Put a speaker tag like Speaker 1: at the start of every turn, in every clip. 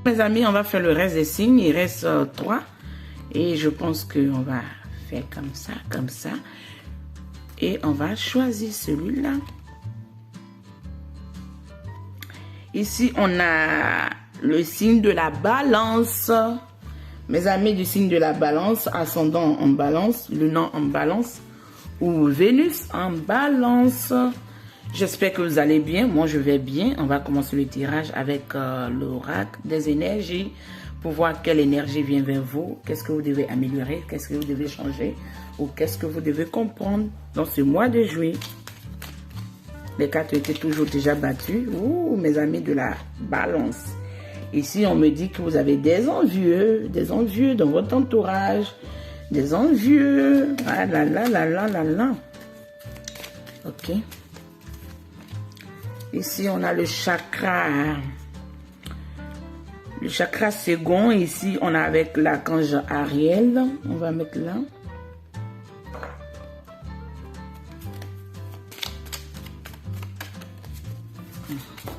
Speaker 1: Mes amis, on va faire le reste des signes. Il reste 3. Et je pense qu'on va faire comme ça, comme ça. Et on va choisir celui-là. Ici, on a le signe de la balance. Mes amis du signe de la balance, ascendant en balance, lunan en balance ou Vénus en balance. J'espère que vous allez bien. Moi, je vais bien. On va commencer le tirage avec l'oracle des énergies pour voir quelle énergie vient vers vous. Qu'est-ce que vous devez améliorer? Qu'est-ce que vous devez changer? Ou qu'est-ce que vous devez comprendre dans ce mois de juillet? Les cartes étaient toujours déjà battues. Ouh, mes amis de la balance. Ici, on me dit que vous avez des envieux dans votre entourage. Des envieux. Ah là là là là là là. Ok. Ici, on a le chakra. Le chakra second. Ici, on a avec l'archange Ariel. On va mettre là.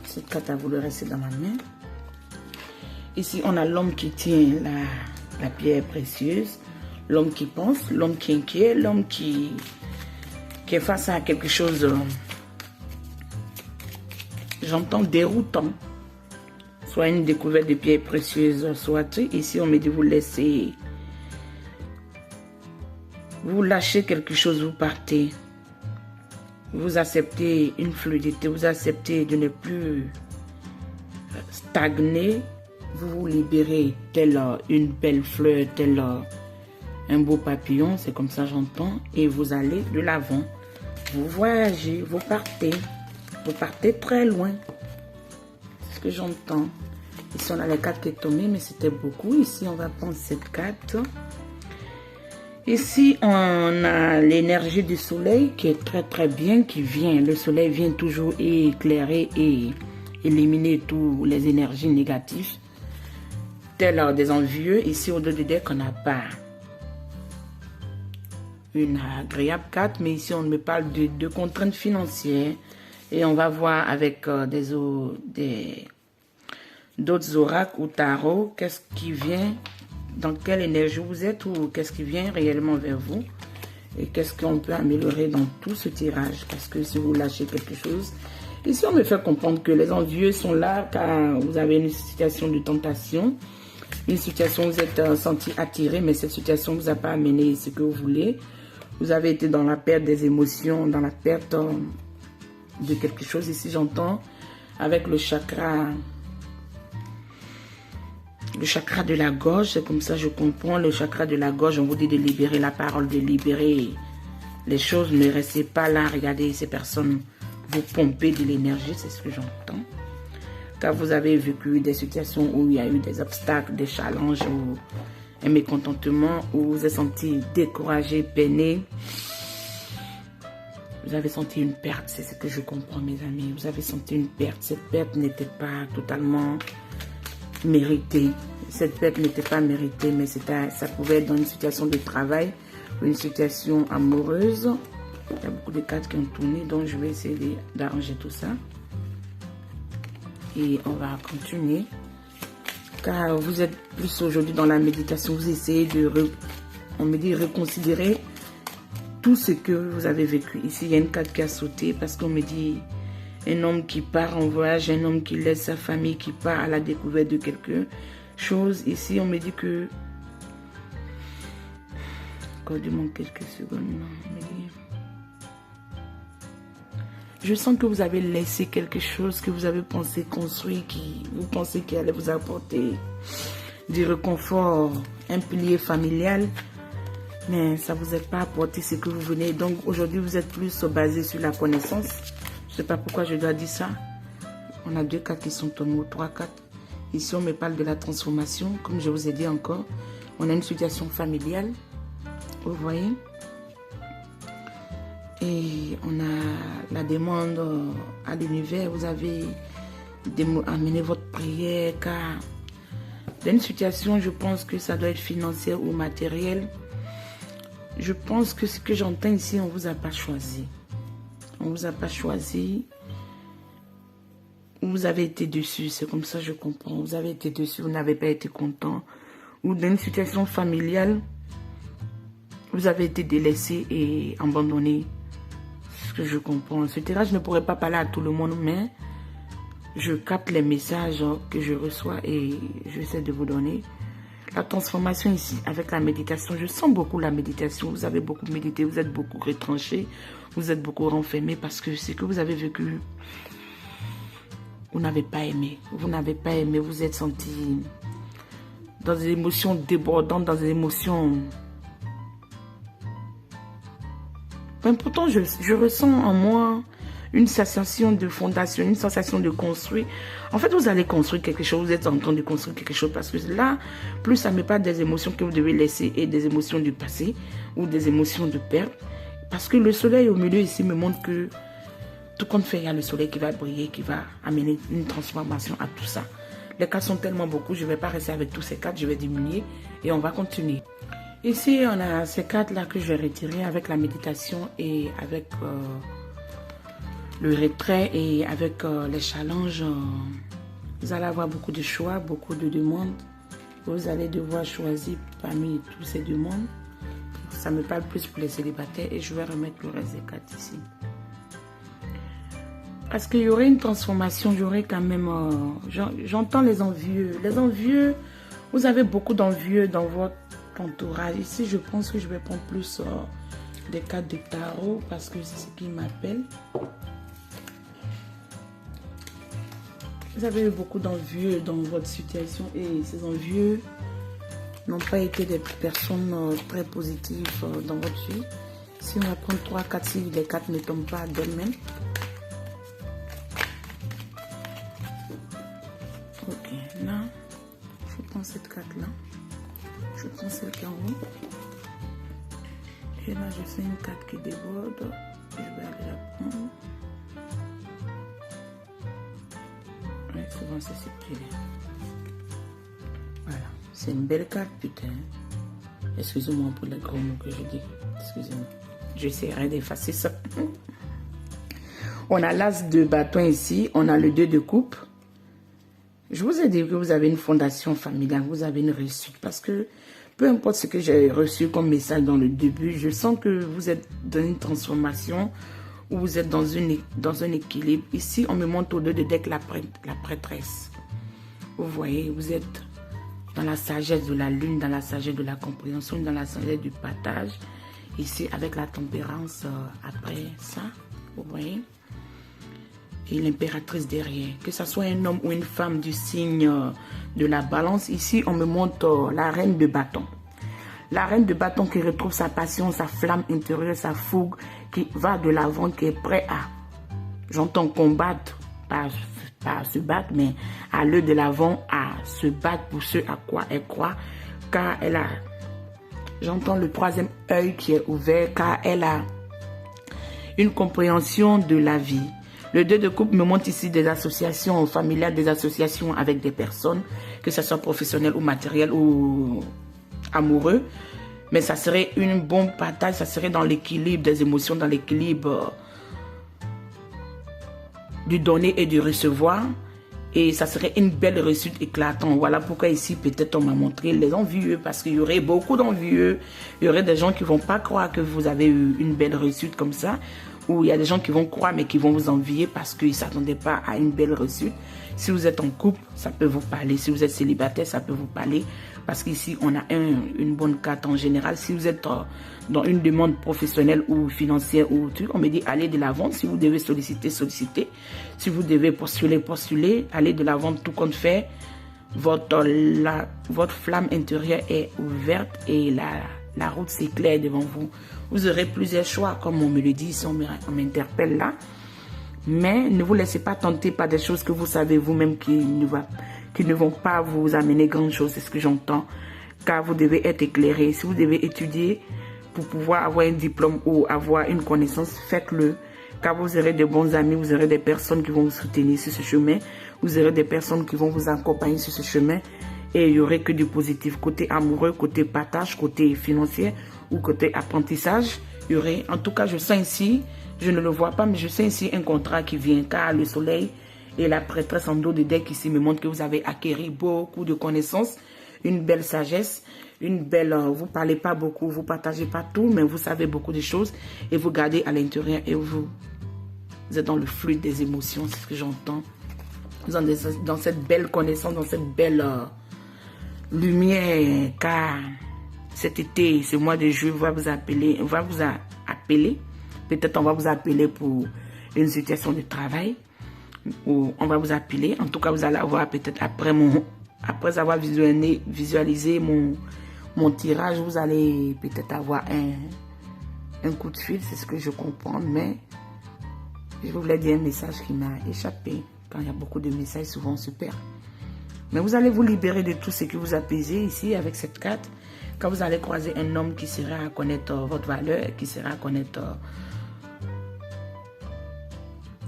Speaker 1: Cette carte a voulu rester dans ma main. Ici, on a l'homme qui tient la pierre précieuse. L'homme qui pense, l'homme qui est inquiet, l'homme qui est face à quelque chose, j'entends déroutant. Soit une découverte de pierres précieuses, soit ici, on me dit vous laissez, vous lâchez quelque chose, vous partez. Vous acceptez une fluidité, vous acceptez de ne plus stagner. Vous vous libérez telle une belle fleur, tel un beau papillon, c'est comme ça j'entends. Et vous allez de l'avant. Vous voyagez, vous partez très loin. C'est ce que j'entends. Ici on a les cartes qui sont tombées, mais c'était beaucoup. Ici on va prendre cette carte. Ici on a l'énergie du soleil qui est très très bien, qui vient. Le soleil vient toujours éclairer et éliminer toutes les énergies négatives. Tel des envieux, ici au dos du deck, on n'a pas une agréable carte, mais ici on me parle de contraintes financières. Et on va voir avec d'autres oracles ou tarot, qu'est-ce qui vient, dans quelle énergie vous êtes ou qu'est-ce qui vient réellement vers vous. Et qu'est-ce qu'on peut améliorer dans tout ce tirage. Parce que si vous lâchez quelque chose, ici on me fait comprendre que les envieux sont là car vous avez une situation de tentation. Une situation où vous êtes senti attiré, mais cette situation ne vous a pas amené ce que vous voulez. Vous avez été dans la perte des émotions, dans la perte de quelque chose. Ici, j'entends avec le chakra de la gorge. C'est comme ça je comprends. Le chakra de la gorge, on vous dit de libérer la parole, de libérer les choses. Ne restez pas là, regardez ces personnes vous pomper de l'énergie. C'est ce que j'entends. Car vous avez vécu des situations où il y a eu des obstacles, des challenges ou un mécontentement, où vous êtes senti découragé, peiné. Vous avez senti une perte, c'est ce que je comprends mes amis. Vous avez senti une perte. Cette perte n'était pas totalement méritée. Cette perte n'était pas méritée, mais ça pouvait être dans une situation de travail ou une situation amoureuse. Il y a beaucoup de cartes qui ont tourné, donc je vais essayer d'arranger tout ça. Et on va continuer. Car vous êtes plus aujourd'hui dans la méditation. Vous essayez on me dit, reconsidérer tout ce que vous avez vécu. Ici, il y a une carte qui a sauté parce qu'on me dit un homme qui part en voyage, un homme qui laisse sa famille, qui part à la découverte de quelque chose. Ici, on me dit que... Accordez-moi quelques secondes. Je sens que vous avez laissé quelque chose que vous avez pensé construire, vous pensez qu'il allait vous apporter du réconfort, un pilier familial, mais ça ne vous a pas apporté ce que vous venez. Donc aujourd'hui, vous êtes plus basé sur la connaissance. Je ne sais pas pourquoi je dois dire ça. On a 2 cartes qui sont tombées, ou 3 cartes. Ici, on me parle de la transformation, comme je vous ai dit encore. On a une situation familiale, vous voyez. Et on a la demande à l'univers. Vous avez amené votre prière car dans une situation, je pense que ça doit être financière ou matérielle. Je pense que ce que j'entends ici, on ne vous a pas choisi. On ne vous a pas choisi. vous avez été déçu, c'est comme ça je comprends. Vous avez été déçu, vous n'avez pas été content. Ou dans une situation familiale, vous avez été délaissé et abandonné. Ce que je comprends. Ce tirage, je ne pourrais pas parler à tout le monde, mais je capte les messages que je reçois et j'essaie de vous donner. La transformation ici, avec la méditation, je sens beaucoup la méditation. Vous avez beaucoup médité, vous êtes beaucoup retranché, vous êtes beaucoup renfermé parce que ce que vous avez vécu, vous n'avez pas aimé. Vous n'avez pas aimé, vous êtes senti dans des émotions débordantes, dans des émotions... Mais pourtant, je ressens en moi une sensation de fondation, une sensation de construire. En fait, vous allez construire quelque chose, vous êtes en train de construire quelque chose parce que là, plus ça me parle des émotions que vous devez laisser et des émotions du passé ou des émotions de perte. Parce que le soleil au milieu ici me montre que tout compte fait, il y a le soleil qui va briller, qui va amener une transformation à tout ça. Les cartes sont tellement beaucoup, je ne vais pas rester avec tous ces cartes, je vais diminuer et on va continuer. Ici, on a ces cartes-là que je vais retirer avec la méditation et avec le retrait et avec les challenges. Vous allez avoir beaucoup de choix, beaucoup de demandes. Vous allez devoir choisir parmi toutes ces demandes. Ça me parle plus pour les célibataires et je vais remettre le reste des cartes ici. Parce qu'il y aurait une transformation, il y aurait quand même... J'entends les envieux. Les envieux, vous avez beaucoup d'envieux dans votre entourage. Ici, je pense que je vais prendre plus des cartes de tarot parce que c'est ce qui m'appelle. Vous avez eu beaucoup d'envieux dans votre situation et ces envieux n'ont pas été des personnes très positives dans votre vie. Si on va prendre 3 cartes, si les cartes ne tombent pas d'elles-mêmes. Ok, là, je prends cette carte-là. Je prends celle qui est en haut. Et là, je fais une carte qui déborde. Je vais aller la prendre. Oui, souvent, c'est circulaire. Voilà. C'est une belle carte, putain. Excusez-moi pour les gros mots que je dis. Excusez-moi. J'essaierai d'effacer ça. On a l'as de bâton ici. On a le 2 de coupe. Je vous ai dit que vous avez une fondation familiale, vous avez une réussite. Parce que peu importe ce que j'ai reçu comme message dans le début, je sens que vous êtes dans une transformation ou vous êtes dans un équilibre. Ici, on me montre au 2 de deck la prêtresse. Vous voyez, vous êtes dans la sagesse de la lune, dans la sagesse de la compréhension, dans la sagesse du partage. Ici, avec la tempérance après ça, vous voyez. Et l'impératrice derrière. Que ce soit un homme ou une femme du signe de la balance. Ici, on me montre la reine de bâton. La reine de bâton qui retrouve sa passion, sa flamme intérieure, sa fougue, qui va de l'avant, qui est prêt à, j'entends combattre, pas à se battre, mais à aller de l'avant, à se battre pour ce à quoi elle croit. Car elle a, j'entends le 3e œil qui est ouvert, car elle a une compréhension de la vie. Le 2 de coupe me montre ici des associations familiales, des associations avec des personnes, que ce soit professionnel ou matériel ou amoureux. Mais ça serait une bonne partage, ça serait dans l'équilibre des émotions, dans l'équilibre du donner et du recevoir. Et ça serait une belle réussite éclatante. Voilà pourquoi ici, peut-être on m'a montré les envieux, parce qu'il y aurait beaucoup d'envieux. Il y aurait des gens qui ne vont pas croire que vous avez eu une belle réussite comme ça. Ou il y a des gens qui vont croire mais qui vont vous envier parce qu'ils ne s'attendaient pas à une belle réussite. Si vous êtes en couple, ça peut vous parler. Si vous êtes célibataire, ça peut vous parler. Parce qu'ici, on a une bonne carte en général. Si vous êtes dans une demande professionnelle ou financière ou truc, on me dit allez de l'avant. Si vous devez solliciter, sollicitez. Si vous devez postuler, postulez. Allez de l'avant, tout compte fait. Votre flamme intérieure est ouverte et la route s'éclaire devant vous. Vous aurez plusieurs choix, comme on me le dit, si on m'interpelle là. Mais ne vous laissez pas tenter par des choses que vous savez vous-même qui ne vont pas vous amener grande chose, c'est ce que j'entends. Car vous devez être éclairé. Si vous devez étudier pour pouvoir avoir un diplôme ou avoir une connaissance, faites-le. Car vous aurez de bons amis, vous aurez des personnes qui vont vous soutenir sur ce chemin. Vous aurez des personnes qui vont vous accompagner sur ce chemin. Et il n'y aurait que du positif. Côté amoureux, côté partage, côté financier ou côté apprentissage. Il y aurait, en tout cas, je sens ici, je ne le vois pas, mais je sens ici un contrat qui vient. Car le soleil Et la prêtresse en dos de deck ici me montre que vous avez acquis beaucoup de connaissances, une belle sagesse, une belle... vous parlez pas beaucoup, vous partagez pas tout, mais vous savez beaucoup de choses et vous gardez à l'intérieur et vous êtes dans le flux des émotions, c'est ce que j'entends. Vous êtes dans cette belle connaissance, dans cette belle lumière, car cet été, ce mois de juillet, on va vous appeler, peut-être on va vous appeler pour une situation de travail, ou on va vous appeler, en tout cas vous allez avoir peut-être après avoir visualisé mon tirage, vous allez peut-être avoir un coup de fil, c'est ce que je comprends, mais je voulais dire un message qui m'a échappé. Quand il y a beaucoup de messages, souvent on se perd. Mais vous allez vous libérer de tout ce qui vous apaisait ici avec cette carte. Quand vous allez croiser un homme qui sera à connaître votre valeur, qui sera à connaître,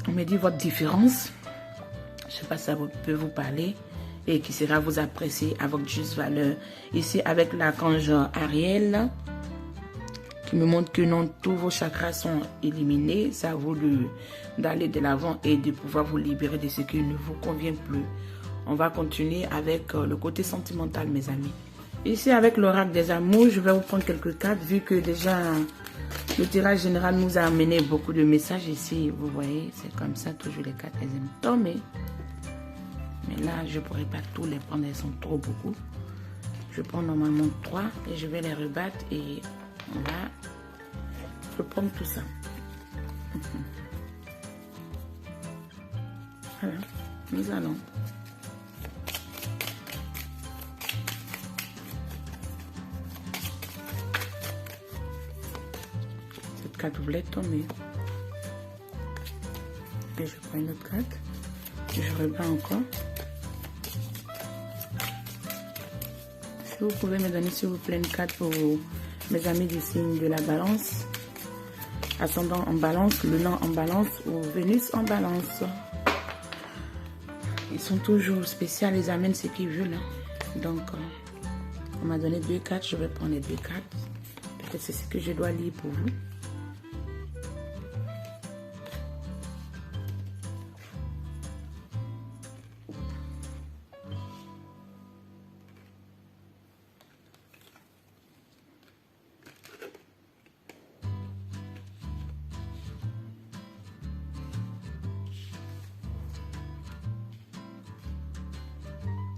Speaker 1: on me dit votre différence, je ne sais pas si ça peut vous parler, et qui sera vous apprécier à votre juste valeur. Ici avec l'archange Ariel, qui me montre que non, tous vos chakras sont éliminés. C'est à vous d'aller de l'avant et de pouvoir vous libérer de ce qui ne vous convient plus. On va continuer avec le côté sentimental, mes amis. Ici, avec l'oracle des amours, je vais vous prendre quelques cartes, vu que déjà, le tirage général nous a amené beaucoup de messages. Ici, vous voyez, c'est comme ça, toujours les cartes, elles aiment tomber. Mais là, je ne pourrais pas tous les prendre, elles sont trop beaucoup. Je prends normalement 3 et je vais les rebattre et on va reprendre tout ça. Voilà, nous allons. Cette carte voulait tomber. Et je prends une autre carte. Je rebats encore. Si vous pouvez me donner s'il vous plaît une carte pour mes amis du signe de la balance, ascendant en balance, lunan en balance ou Vénus en balance. Ils sont toujours spéciaux, ils amènent ce qu'ils veulent. Donc, on m'a donné 2 cartes, je vais prendre les 2 cartes. Peut-être c'est ce que je dois lire pour vous.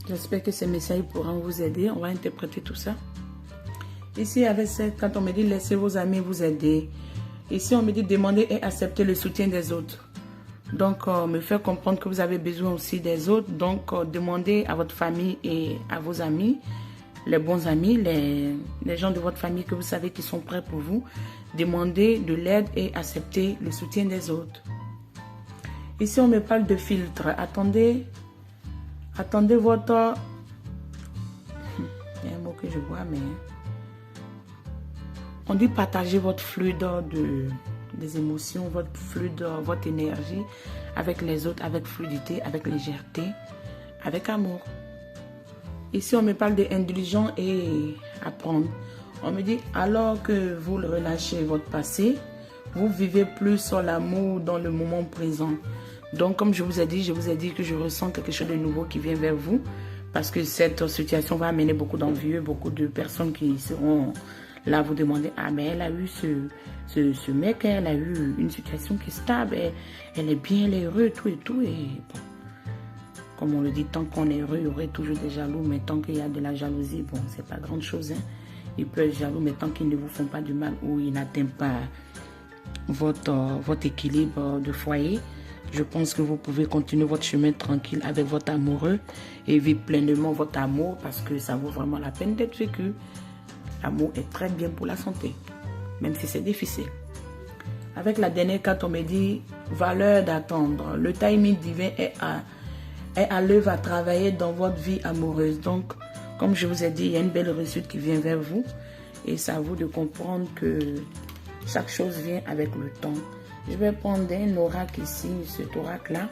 Speaker 1: J'espère que ces messages pourront vous aider. On va interpréter tout ça. Ici, avec cette, quand on me dit laissez vos amis vous aider. Ici, on me dit demander et accepter le soutien des autres. Donc, me faire comprendre que vous avez besoin aussi des autres. Donc, demandez à votre famille et à vos amis, les bons amis, les gens de votre famille que vous savez qui sont prêts pour vous. Demandez de l'aide et accepter le soutien des autres. Ici, on me parle de filtre. Attendez votre... Il y a un mot que je vois, mais... On dit partager votre flux des émotions, votre flux votre énergie avec les autres, avec fluidité, avec légèreté, avec amour. Ici, on me parle d'indulgence et apprendre. On me dit, alors que vous relâchez votre passé, vous vivez plus sur l'amour dans le moment présent. Donc, comme je vous ai dit que je ressens quelque chose de nouveau qui vient vers vous. Parce que cette situation va amener beaucoup d'envieux, beaucoup de personnes qui seront là vous demander, ah mais elle a eu ce mec, elle a eu une situation qui est stable, elle est bien, elle est heureuse, tout et tout. Et bon, comme on le dit, tant qu'on est heureux, il y aurait toujours des jaloux. Mais tant qu'il y a de la jalousie, bon, c'est pas grande chose. Hein. Ils peuvent être jaloux, mais tant qu'ils ne vous font pas du mal ou ils n'atteignent pas votre équilibre de foyer, je pense que vous pouvez continuer votre chemin tranquille avec votre amoureux et vivre pleinement votre amour parce que ça vaut vraiment la peine d'être vécu. L'amour est très bien pour la santé, même si c'est difficile. Avec la dernière carte, on me dit valeur d'attendre. Le timing divin est à l'œuvre à travailler dans votre vie amoureuse. Donc, comme je vous ai dit, il y a une belle réussite qui vient vers vous et c'est à vous de comprendre que chaque chose vient avec le temps. Je vais prendre un oracle ici, cet oracle-là,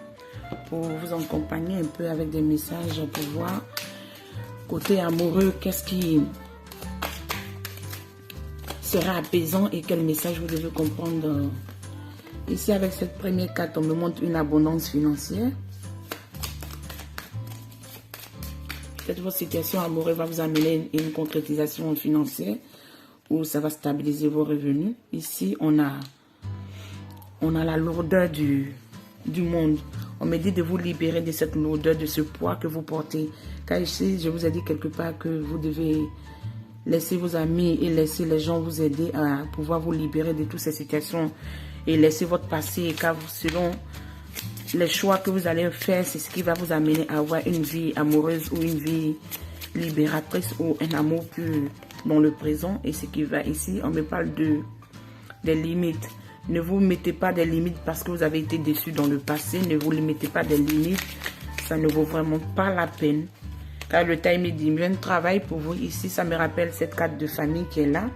Speaker 1: pour vous accompagner un peu avec des messages pour voir côté amoureux, qu'est-ce qui sera apaisant et quel message vous devez comprendre. Ici, avec cette première carte, on me montre une abondance financière. peut-être votre situation amoureuse va vous amener une concrétisation financière où ça va stabiliser vos revenus. Ici, on a la lourdeur du monde. On me dit de vous libérer de cette lourdeur, de ce poids que vous portez. Car ici, je vous ai dit quelque part que vous devez laisser vos amis et laisser les gens vous aider à pouvoir vous libérer de toutes ces situations et laisser votre passé, car selon les choix que vous allez faire, c'est ce qui va vous amener à avoir une vie amoureuse ou une vie libératrice ou un amour plus dans le présent. Et ce qui va ici, on me parle des limites. Ne vous mettez pas des limites parce que vous avez été déçu dans le passé. Ne vous mettez pas des limites. Ça ne vaut vraiment pas la peine. Car le timing divin travaille pour vous. Ici, ça me rappelle cette carte de famille qui est là,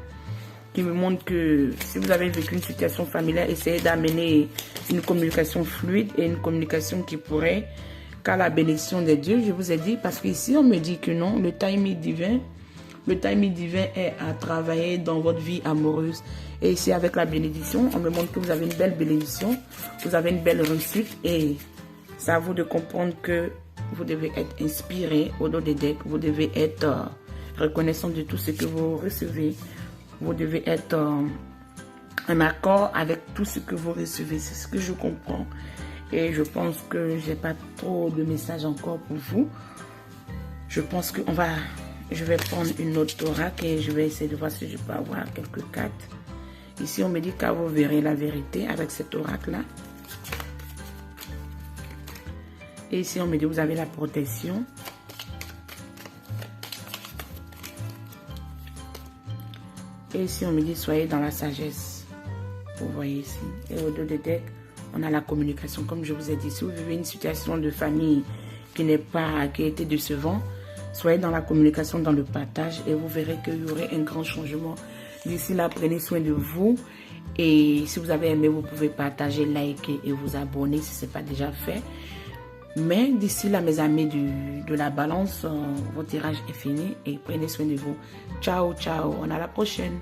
Speaker 1: qui me montre que si vous avez vécu une situation familiale, essayez d'amener une communication fluide et une communication qui pourrait, qu'à la bénédiction de Dieu, je vous ai dit, parce qu'ici, on me dit que non, le timing divin est à travailler dans votre vie amoureuse. Et ici, avec la bénédiction, on me montre que vous avez une belle bénédiction, vous avez une belle réussite et c'est à vous de comprendre que vous devez être inspiré au dos des decks, vous devez être reconnaissant de tout ce que vous recevez, vous devez être en accord avec tout ce que vous recevez. C'est ce que je comprends et je pense que j'ai pas trop de messages encore pour vous. Je pense que je vais prendre une autre oracle et je vais essayer de voir si je peux avoir quelques cartes. Ici, on me dit car vous verrez la vérité avec cet oracle-là. Et ici, on me dit vous avez la protection. Et ici, on me dit soyez dans la sagesse. Vous voyez ici. Et au dos des decks, on a la communication. Comme je vous ai dit, si vous vivez une situation de famille qui a été décevante, soyez dans la communication, dans le partage et vous verrez qu'il y aurait un grand changement. D'ici là, prenez soin de vous. Et si vous avez aimé, vous pouvez partager, liker et vous abonner si ce n'est pas déjà fait. Mais d'ici là, mes amis de la balance, votre tirage est fini et prenez soin de vous. Ciao, ciao. On a la prochaine.